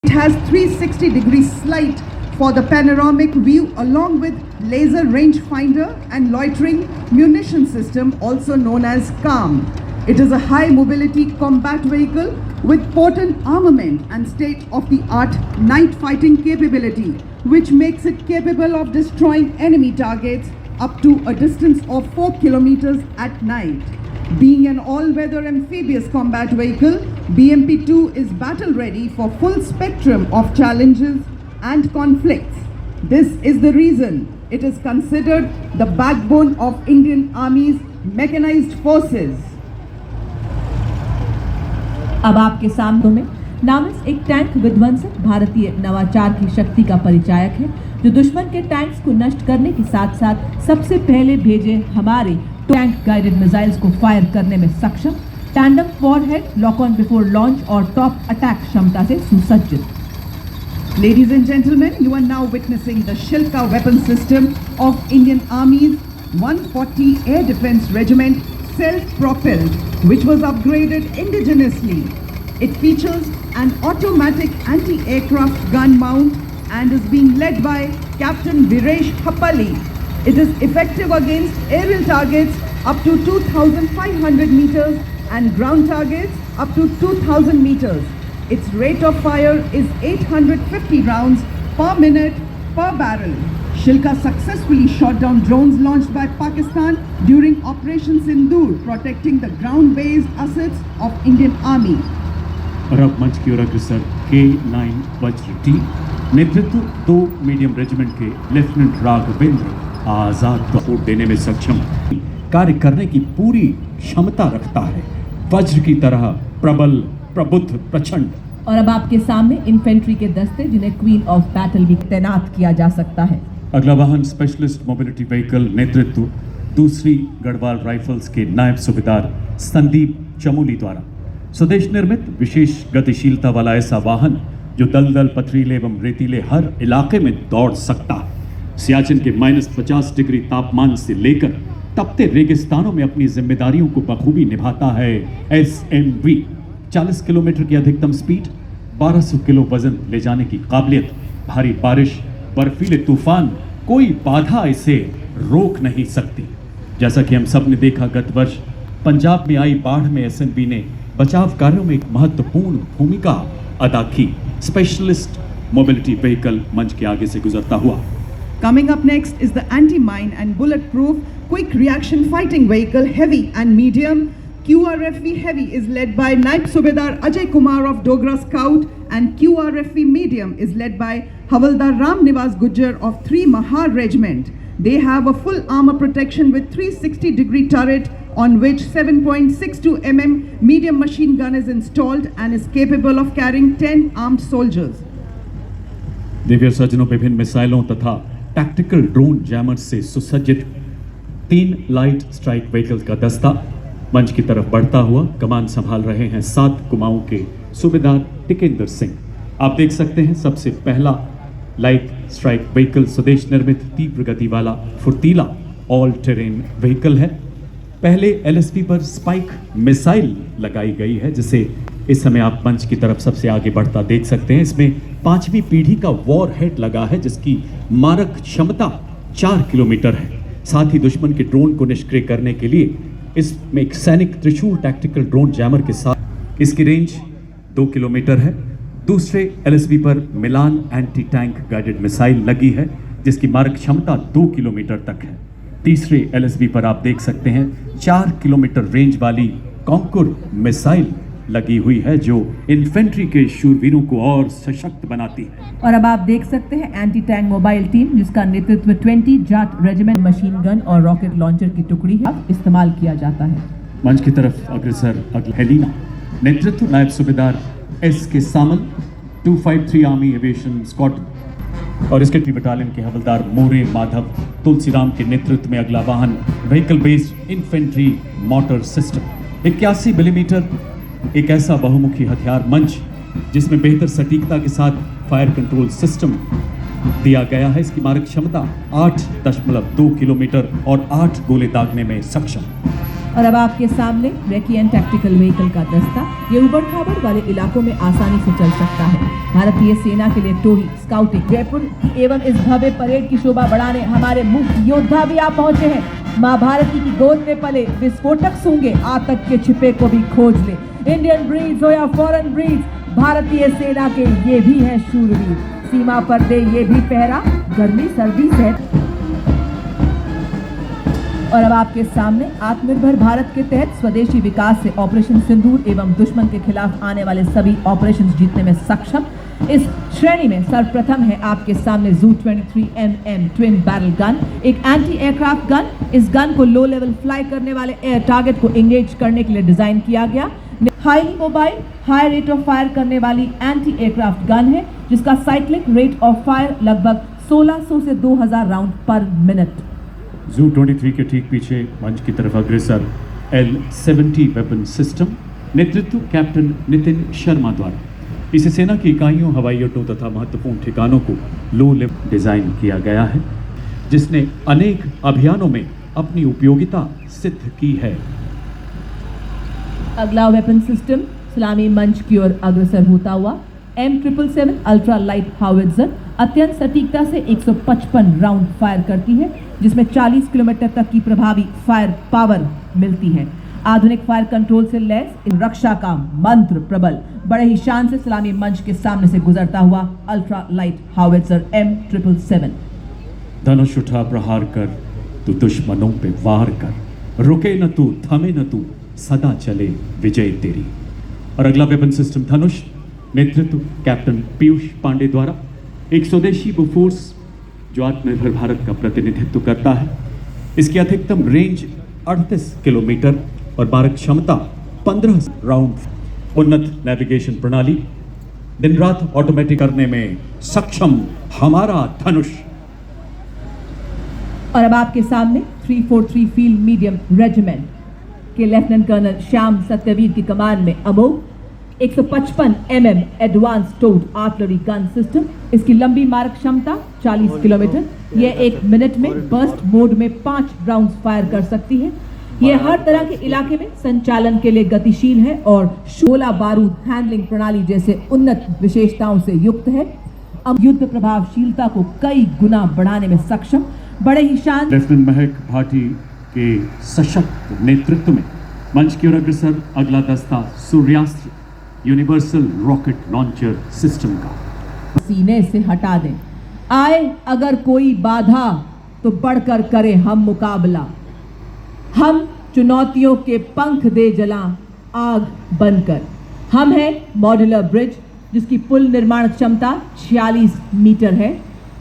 It has 360-degree slight for the panoramic view along with laser rangefinder and loitering munition system, also known as CALM. It is a high mobility combat vehicle with potent armament and state-of-the-art night fighting capability, which makes it capable of destroying enemy targets up to a distance of 4 kilometers at night. Being an all-weather amphibious combat vehicle, BMP-2 is battle-ready for full spectrum of challenges and conflicts. This is the reason it is considered the backbone of Indian Army's mechanized forces. अब आपके सामने में नामस एक tank विध्वंसक भारतीय नवाचार की शक्ति का परिचायक है, जो दुश्मन के टैंक्स को नष्ट करने के साथ साथ सबसे पहले भेजे हमारे टैंक गाइडेड मिसाइल्स को फायर करने में सक्षम, tandem warhead, lock on before launch और टॉप अटैक क्षमता से सुसज्जित। Ladies and gentlemen, you are now witnessing the Shilka weapon system of Indian Army's 140 Air Defense Regiment, self-propelled, which was upgraded indigenously. It features an automatic anti-aircraft gun mount and is being led by Captain Viresh Happali. It is effective against aerial targets up to 2,500 meters and ground targets up to 2,000 meters. Its rate of fire is 850 rounds per minute per barrel. Shilka successfully shot down drones launched by Pakistan during Operation Sindoor, protecting the ground-based assets of Indian Army. और अब मंच की ओर अग्रसर K9 वज्र T नेतृत्व 2 medium regiment के lieutenant Raghavendra आजाद को support देने में सक्षम कार्य करने की पूरी क्षमता रखता है, वज्र की तरह प्रबल, प्रबुद्ध, प्रचंड। और अब आपके सामने इन्फेंट्री के दस्ते, जिन्हें क्वीन ऑफ बैटल भी तैनात किया जा सकता है। अगला वाहन स्पेशलिस्ट मोबिलिटी व्हीकल नेतृत्व 2री गढ़वाल राइफल्स के नायब सूबेदार संदीप चमोली द्वारा स्वदेश निर्मित विशेष गतिशीलता वाला ऐसा वाहन जो दलदल, पथरीले एवं रेतीले हर इलाके में दौड़ सकता है। सियाचिन के -50 डिग्री तापमान से लेकर तपते रेगिस्तानों में अपनी जिम्मेदारियों को बखूबी निभाता है SMV। 40 किलोमीटर की अधिकतम स्पीड, 1200 किलो वजन ले जाने की काबिलियत, भारी बारिश, बर्फीले तूफान, कोई बाधा इसे रोक नहीं सकती। जैसा कि हम सब ने देखा, गत वर्ष पंजाब में आई बाढ़ में SMV ने बचाव कार्यों में एक महत्वपूर्ण भूमिका अदा की। स्पेशलिस्ट मोबिलिटी व्हीकल मंच के आगे से गुजरता हुआ। Coming up next is the anti-mine and bulletproof quick reaction fighting vehicle, heavy and medium. QRFV Heavy is led by Naib Subedar Ajay Kumar of Dogra Scout, and QRFV Medium is led by Havaldar Ram Nivas Gujjar of 3 Mahar Regiment. They have a full armor protection with 360-degree turret on which 7.62 mm medium machine gun is installed and is capable of carrying 10 armed soldiers. Divya सर्जनों विभिन्न मिसाइलों तथा tactical drone jammer से सुसज्जित 3 light strike vehicles का दस्ता मंच की तरफ बढ़ता हुआ कमान संभाल रहे हैं 7 कुमाऊं के सूबेदार टिकेंद्र सिंह। आप देख सकते हैं, सबसे पहला लाइट स्ट्राइक व्हीकल स्वदेश निर्मित तीव्र गति वाला फुर्तीला ऑल टेरेन व्हीकल है। पहले LSP पर स्पाइक मिसाइल लगाई गई है, जिसे इस समय आप मंच की तरफ सबसे आगे बढ़ता देख सकते हैं। इसमें 5वीं पीढ़ी का वॉर हेड लगा है, जिसकी मारक क्षमता 4 किलोमीटर है। साथ ही दुश्मन के ड्रोन को निष्क्रिय करने के लिए इसमें एक सैनिक त्रिशूल टैक्टिकल ड्रोन जैमर के साथ इसकी रेंज 2 किलोमीटर है। दूसरे LSP पर मिलान एंटी टैंक गाइडेड मिसाइल लगी है, जिसकी मारक क्षमता 2 किलोमीटर तक है। तीसरे LSP पर आप देख सकते हैं 4 किलोमीटर रेंज वाली कॉन्कुर मिसाइल लगी हुई है, जो इन्फेंट्री के शूरवीरों को और सशक्त बनाती है। और अब आप देख सकते हैं एंटी टैंक मोबाइल टीम, जिसका नेतृत्व 20 जाट रेजिमेंट मशीन गन और रॉकेट लॉन्चर की टुकड़ी है, इस्तेमाल किया जाता है। मंच की तरफ अग्रसर अगला हेलिना नेतृत्व नायब सूबेदार SK सामल 253 आर्मी एविएशन स्क्वाड्रन और इसके बटालियन के हवलदार मोरे माधव तुलसीराम के नेतृत्व में अगला वाहन vehicle based infantry motor system 81 millimetre, एक ऐसा बहुमुखी हथियार मंच जिसमें बेहतर सटीकता के साथ फायर कंट्रोल सिस्टम दिया गया है। इसकी मारक क्षमता 8.2 किलोमीटर और 8 गोले दागने में सक्षम। और अब आपके सामने रेकी एंड टैक्टिकल व्हीकल का दस्ता, ये उबड़ खाबड़ वाले इलाकों में आसानी से चल सकता है। भारतीय सेना के लिए टोही स्काउटिंग जयपुर एवं इस भव्य परेड की शोभा बढ़ाने हमारे मुख्य योद्धा भी आ पहुंचे हैं। मां भारती की गोद में पले विस्फोटक सूंघे आतंक के छिपे को भी खोज ले। इंडियन ब्रीड्स हो या फॉरेन ब्रीड्स, भारतीय सेना के ये भी हैं शूरवीर। सीमा पर दे ये भी पहरा, गर्मी सर्दी से। और अब आपके सामने आत्मनिर्भर भारत के तहत स्वदेशी विकास से ऑपरेशन सिंदूर एवं दुश्मन के खिलाफ आने वाले सभी ऑपरेशन जीतने में सक्षम। इस श्रेणी में सर्वप्रथम है आपके सामने जू 23 mm ट्विन बैरल गन, एक एंटी एयरक्राफ्ट गन। इस गन को लो लेवल फ्लाई करने वाले एयर टारगेट को एंगेज करने के लिए डिजाइन किया गया। Highly mobile, high rate of fire करने वाली एंटी एयरक्राफ्ट गन है, जिसका साइक्लिक रेट ऑफ फायर लगभग 1600 से 2000 राउंड पर मिनट। जू 23 के ठीक पीछे मंच की तरफ अग्रसर L-70 वेपन सिस्टम, नेतृत्व कैप्टन नितिन शर्मा द्वारा। इसे सेना की इकाइयों, हवाई अड्डों तथा महत्वपूर्ण ठिकानों को लो लेवल डिजाइन किया गया है, जिसने अनेक अभियानों में अपनी उपयोगिता सिद्ध की है। अगला वेपन सिस्टम सलामी मंच की ओर अग्रसर होता हुआ M777 अल्ट्रा लाइट हाउवित्जर अत्यंत सटीकता से 155 राउंड फायर करती है, जिसमें 40 किलोमीटर तक की प्रभावी फायर पावर मिलती है। आधुनिक फायर कंट्रोल से लैस रक्षा का मंत्र प्रबल बड़े ही शान से सलामी मंच के सामने से गुजरता हुआ अल्ट्रा लाइट हाउवित्जर M777। धनुष उठा प्रहार कर, तू दुश्मनों पे वार कर, रुके न तू, थमे न तू, सदा चले विजय तेरी। और अगला वेपन सिस्टम धनुष, नेतृत्व कैप्टन पीयूष पांडे द्वारा। एक स्वदेशी बोफोर्स जो आत्मनिर्भर भारत का प्रतिनिधित्व करता है। इसकी अधिकतम रेंज 38 किलोमीटर और मारक क्षमता 15 राउंड। उन्नत नेविगेशन प्रणाली, दिन रात ऑटोमेटिक करने में सक्षम हमारा धनुष। और अब आपके सामने 343 फील्ड मीडियम रेजिमेंट के लेफ्टिनेंट कर्नल श्याम सत्यवीर की कमान में अमोघ 155 mm advance toad artillery gun system. इसकी लंबी मारक क्षमता 40 किलोमीटर। यह 1 मिनट में बर्स्ट मोड में 5 राउंड्स फायर कर सकती है। यह हर तरह के इलाके में संचालन के लिए गतिशील है और 16 बारूद हैंडलिंग प्रणाली जैसे उन्नत विशेषताओं से युक्त है। अब युद्ध प्रभावशीलता को कई गुना बढ़ाने में सक्षम। बड़े ही शान लेफ्टिनेंट महक भाटी के सशक्त नेतृत्व में मंच की ओर अग्रसर अगला दस्ता सूर्यास्त्र यूनिवर्सल रॉकेट लॉन्चर सिस्टम का। सीने से हटा दें। आए अगर कोई बाधा तो बढ़कर करें हम मुकाबला। हम चुनौतियों के पंख दे जला आग बनकर। हम हैं मॉड्यूलर ब्रिज, जिसकी पुल निर्माण क्षमता 46 मीटर है।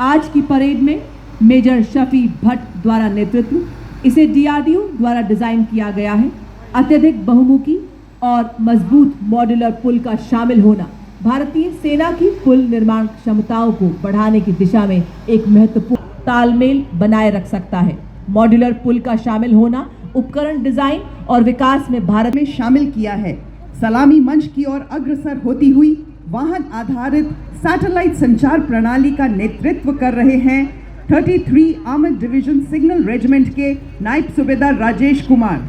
आज की परेड में मेजर शफी भट्ट द्वारा नेतृत्व, इसे DRDO द्वारा डिजाइन किया गया है। अत्यधिक बहुमुखी और मजबूत मॉड्यूलर पुल का शामिल होना भारतीय सेना की पुल निर्माण क्षमताओं को बढ़ाने की दिशा में एक महत्वपूर्ण तालमेल बनाए रख सकता है। मॉड्यूलर पुल का शामिल होना उपकरण डिजाइन और विकास में भारत में शामिल किया है। सलामी मंच की ओर अग्रसर होती हुई वाहन आधारित सैटेलाइट संचार प्रणाली का नेतृत्व कर रहे हैं 33 आर्मर्ड डिवीजन सिग्नल रेजिमेंट के नायब सूबेदार राजेश कुमार।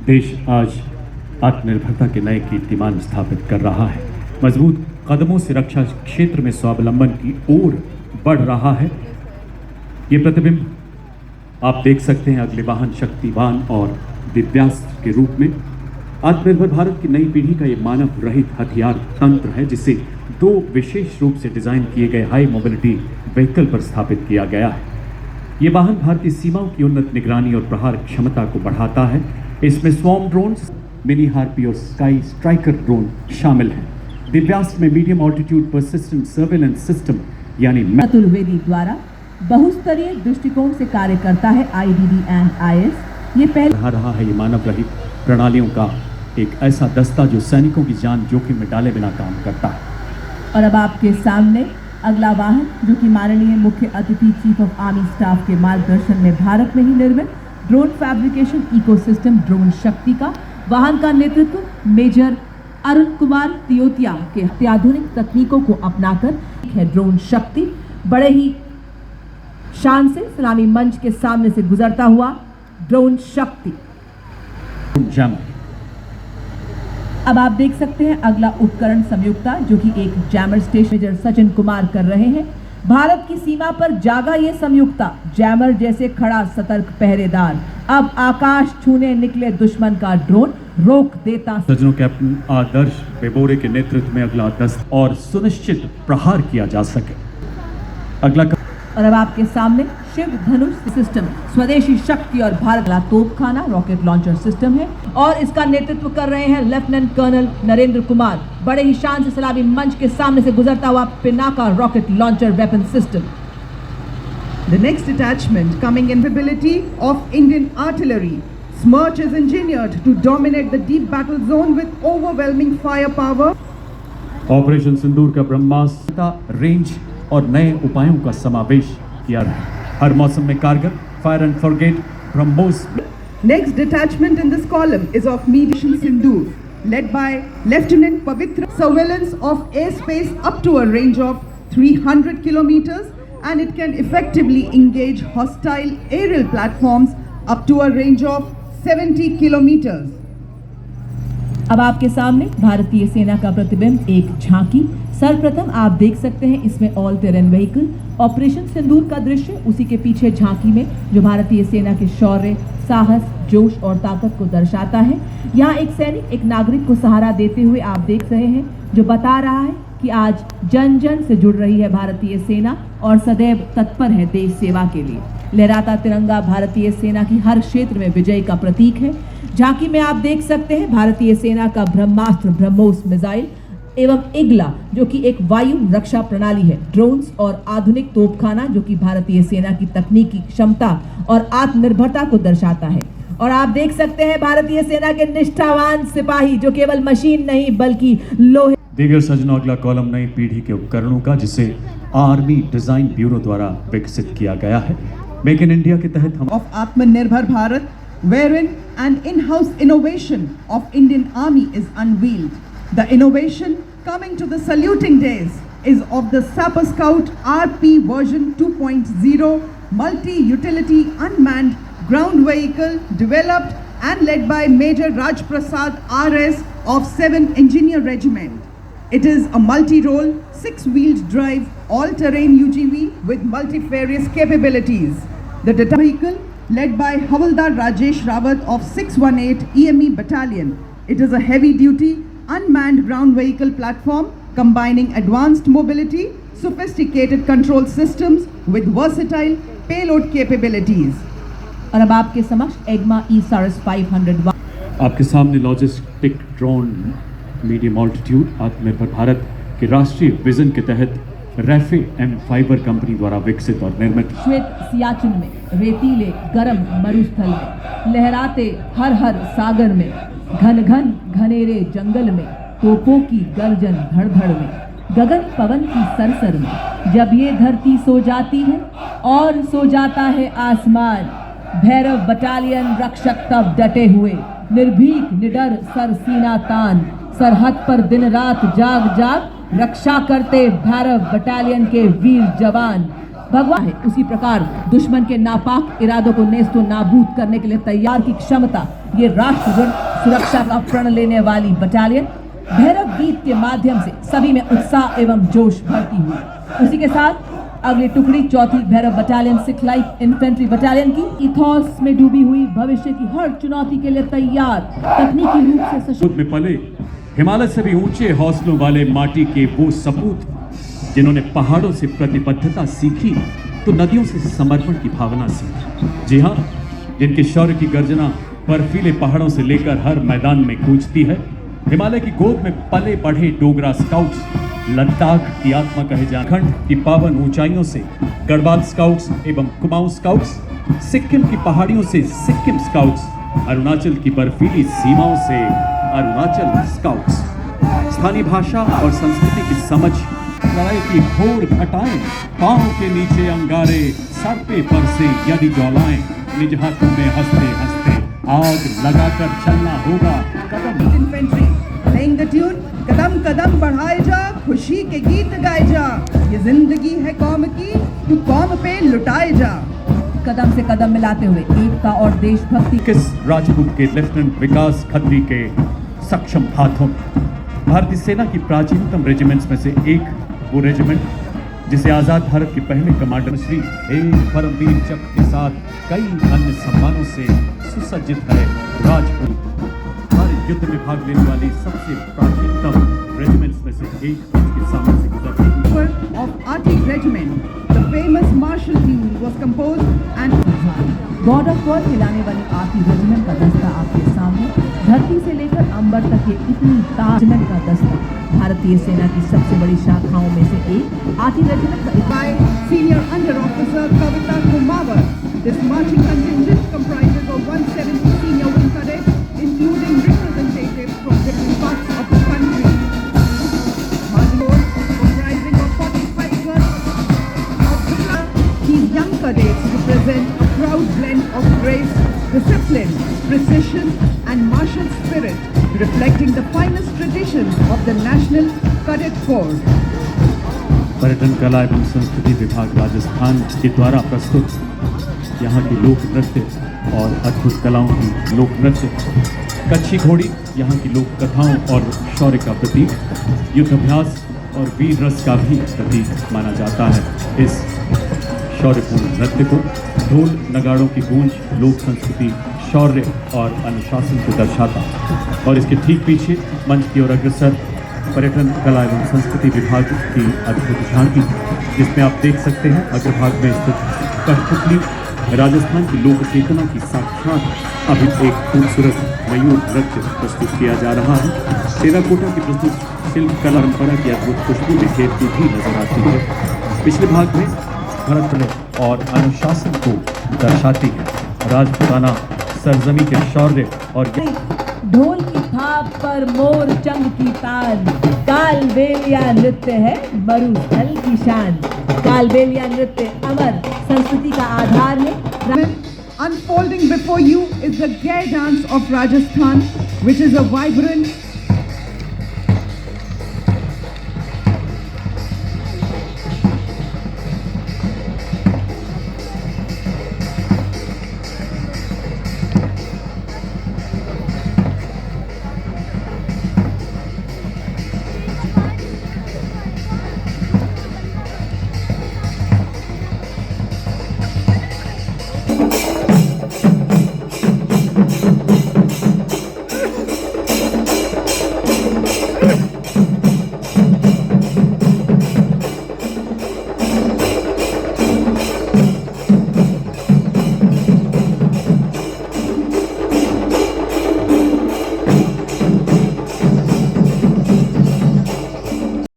देश आज आत्मनिर्भरता के नए कीर्तिमान स्थापित कर रहा है। मजबूत कदमों से रक्षा क्षेत्र में स्वावलंबन की ओर बढ़ रहा है। ये प्रतिबिंब आप देख सकते हैं अगले वाहन शक्तिवान और दिव्यास्त्र के रूप में। आत्मनिर्भर भारत की नई पीढ़ी का ये मानव रहित हथियार तंत्र है, जिसे 2 विशेष रूप से डिजाइन किए गए हाई मोबिलिटी व्हीकल पर स्थापित किया गया है। ये वाहन भारतीय सीमाओं की उन्नत निगरानी और प्रहार क्षमता को बढ़ाता है। इसमें स्वॉर्म ड्रोन्स, मिनी हार्पी और स्काई स्ट्राइकर ड्रोन शामिल हैं। दिव्यास्त्र में medium altitude persistent surveillance system यानी अतुल वेदी द्वारा बहुस्तरीय दृष्टिकोण से कार्य करता है IDD एंड IS। ये पहले रहा है ये मानव रहित प्रणालियों का एक ऐसा दस्ता जो सैनिकों की जान जोखिम में डाले बिना काम करता है। और अब आपके सामने अगला वाहन, जो कि माननीय मुख्य अतिथि चीफ ऑफ आर्मी स्टाफ के मार्गदर्शन में भारत में ही निर्मित ड्रोन फैब्रिकेशन इकोसिस्टम ड्रोन शक्ति का वाहन का नेतृत्व मेजर अरुण कुमार तियोतिया के अत्याधुनिक तकनीकों को अपनाकर है। ड्रोन शक्ति बड़े ही शान से सलामी मंच के सामने से गुजरता हुआ ड्रोन शक्ति। अब आप देख सकते हैं अगला उपकरण संयुक्ता, जो कि एक jammer station major Sachin Kumar कर रहे हैं। भारत की सीमा पर जागा ये संयुक्ता, जैमर जैसे खड़ा सतर्क पहरेदार। अब आकाश छूने निकले दुश्मन का ड्रोन, रोक देता। सज्जनों, कैप्टन आदर्श बेबोरे के नेतृत्व में अगला दस्त और सुनिश्चित प्रहार किया जा सके। अगला और अब आपके सामने शिव धनुष सिस्टम, स्वदेशी शक्ति और भारत का तोपखाना रॉकेट लॉन्चर सिस्टम है, और इसका नेतृत्व कर रहे हैं लेफ्टिनेंट कर्नल नरेंद्र कुमार। बड़े ही शान से सलामी मंच के सामने से गुजरता हुआ Pinaka rocket launcher weapon system. The next detachment coming in capability of Indian artillery. Smerch is engineered to dominate the deep battle zone with overwhelming firepower. Operation Sindoor का ब्रह्मास्त्र का रेंज और नए उपायों का समावेश किया है। हर मौसम में कारगर fire and forget BrahMos. Next detachment in this column is of Mediation Sindoor, led by Lieutenant Pavitra. Surveillance of airspace up to a range of 300 kilometers, and it can effectively engage hostile aerial platforms up to a range of 70 kilometers. अब आपके सामने भारतीय सेना का प्रतिबिंब, एक झांकी। सर्वप्रथम आप देख सकते हैं इसमें all terrain vehicle. Operation Sindoor का दृश्य, उसी के पीछे झांकी में जो भारतीय सेना के शौर्य, साहस, जोश और ताकत को दर्शाता है। यहाँ एक सैनिक एक नागरिक को सहारा देते हुए आप देख रहे हैं, जो बता रहा है कि आज जन जन से जुड़ रही है भारतीय सेना और सदैव तत्पर है देश सेवा के लिए। लहराता तिरंगा भारतीय सेना की हर क्षेत्र में विजय का प्रतीक है। झांकी में आप देख सकते हैं भारतीय सेना का ब्रह्मास्त्र ब्रह्मोस मिसाइल एवं इग्ला, जो कि एक वायु रक्षा प्रणाली है, ड्रोन्स और आधुनिक तोपखाना, जो कि भारतीय सेना की तकनीकी क्षमता और आत्मनिर्भरता को दर्शाता है। और आप देख सकते हैं भारतीय सेना के निष्ठावान सिपाही, जो केवल मशीन नहीं बल्कि लोहे। दीगर सज्जनों, अगला कॉलम नई पीढ़ी के उपकरणों का, जिसे आर्मी डिजाइन ब्यूरो द्वारा विकसित किया गया है। मेक इन इंडिया के तहत हम Of Atmanirbhar Bharat, wherein an in-house innovation of Indian Army is unveiled. The innovation coming to the saluting days is of the Sapper Scout RP version 2.0 multi-utility unmanned ground vehicle developed and led by Major Raj Prasad RS of 7 Engineer Regiment. It is a multi-role, 6-wheeled drive, all-terrain UGV with multifarious capabilities. The vehicle led by Havaldar Rajesh Rawat of 618 EME Battalion. It is a heavy-duty, unmanned ground vehicle platform combining advanced mobility, sophisticated control systems with versatile payload capabilities. और अब आपके समक्ष एग्मा ESARS 500। आपके सामने logistic drone medium altitude आत्मनिर्भर भारत के राष्ट्रीय vision के तहत रैफे एम फाइबर कंपनी द्वारा विकसित और निर्मित। श्वेत सियाचिन में, रेतीले गर्म मरुस्थल में, लहराते हर हर सागर में, घन घन घनेरे जंगल में, तोपों की गर्जन धड़धड़ में, गगन पवन की सरसर में, जब ये धरती सो जाती है और सो जाता है आसमान, भैरव बटालियन रक्षक तब डटे हुए, निर्भीक निडर सर सीना तान, सरहद पर दिन रात जाग जाग रक्षा करते भैरव बटालियन के वीर जवान। भगवान है उसी प्रकार दुश्मन के नापाक इरादों को नेस्तो नाबूद करने के लिए तैयार की क्षमता, ये राष्ट्र सुरक्षा का प्रण लेने वाली बटालियन भैरव गीत के माध्यम से सभी में उत्साह एवं जोश भरती हुई। उसी के साथ अगली टुकड़ी चौथी Bhairav battalion Sikh light infantry battalion की इथॉस में डूबी हुई भविष्य की हर चुनौती के लिए तैयार, तकनीकी रूप से सशक्त में पले हिमालय से भी ऊंचे हौसलों वाले माटी के वो सपूत, जिन्होंने पहाड़ों से प्रतिबद्धता सीखी तो नदियों से समर्पण की भावना सीखी। जी हाँ, जिनके शौर्य की गर्जना बर्फीले पहाड़ों से लेकर हर मैदान में गूंजती है। हिमालय की गोद में पले बढ़े डोगरा स्काउट्स, लद्दाख की आत्मा कहे झारखंड की पावन ऊंचाइयों से गढ़वाल स्काउट्स एवं कुमाऊं स्काउट्स, सिक्किम की पहाड़ियों से सिक्किम स्काउट्स, अरुणाचल की बर्फीली सीमाओं से अरुणाचल स्काउट्स। स्थानीय भाषा और संस्कृति की समझ, लड़ाई की घोर घटाएं, पांव के नीचे अंगारे, सर पे बरसे यदि ज्वालाएं, निज हाथों में हंसते हंसते आग लगाकर चलना होगा कदम। इन्फेंट्री प्लेइंग द ट्यून, कदम कदम बढ़ाए जा, खुशी के गीत गाए जा, ये जिंदगी है कौम की, तू कौम पे लुटाए जा। कदम से कदम मिलाते हुए एकता और देशभक्ति। किस राजपूत के लेफ्टिनेंट विकास खत्री के सक्षम हाथों में। भारतीय सेना की प्राचीनतम रेजिमेंट्स में से एक वो रेजिमेंट जिसे आजाद भारत के पहले कमांडर श्री एक परमवीर चक्र के साथ कई अन्य सम्मानों से सुसज्जित है राजपुरी। हर युद्ध में भाग लेने वाली सबसे प्राचीनतम रेजिमेंट्स में से एक के सामने से गुजरती है। Of RT Regiment, the famous martial tune was composed and God of war खिलाने वाली आरती रेजिमेंट का दस्ता आपके सामने, धरती से लेकर अंबर तक ये इतनी रेजिमेंट का दस्ता भारतीय सेना की सबसे बड़ी शाखाओं में से एक आरती रेजिमेंट का by Senior Under Officer Kavita Kumawar. This marching contingent comprises of 170 senior wing cadets, including representatives from different parts of the country. Marching force comprising of 45 girls of the These young cadets represent a proud blend of grace, discipline, precision and martial spirit, reflecting the finest traditions of the National Cadet Corps. पर्यटन कला एवं संस्कृति विभाग राजस्थान के द्वारा प्रस्तुत यहाँ की लोक नृत्य और अद्भुत कलाओं की लोक नृत्य कच्छी घोड़ी यहाँ की लोक कथाओं और शौर्य का प्रतीक, युद्ध अभ्यास और वीर रस का भी प्रतीक माना जाता है। इस शौर्यपूर्ण नृत्य को ढोल नगाड़ों की गूंज लोक संस्कृति, शौर्य और अनुशासन को दर्शाता। और इसके ठीक पीछे मंच की ओर अग्रसर पर्यटन कला एवं संस्कृति विभाग की अद्भुत झांकी, जिसमें आप देख सकते हैं अग्रभाग में स्थित कठपुतली राजस्थान की लोक चेतना की साक्षात अभी एक खूबसूरत मयूर नृत्य प्रस्तुत किया जा रहा है। टेराकोटा की प्रस्तुत शिल्प कला परंपरा की अद्भुत खुशबू बिखेरती भी नजर आती है। पिछले भाग में भरतपुर और अनुशासन को दर्शाती है। राजपुताना सरजमी के शौर्य और ढोल की थाप पर मोर चंग की ताल, कालबेलिया नृत्य है मरुस्थल की शान। कालबेलिया नृत्य अमर संस्कृति का आधार है। Unfolding before you is the Gay dance of Rajasthan, which is a vibrant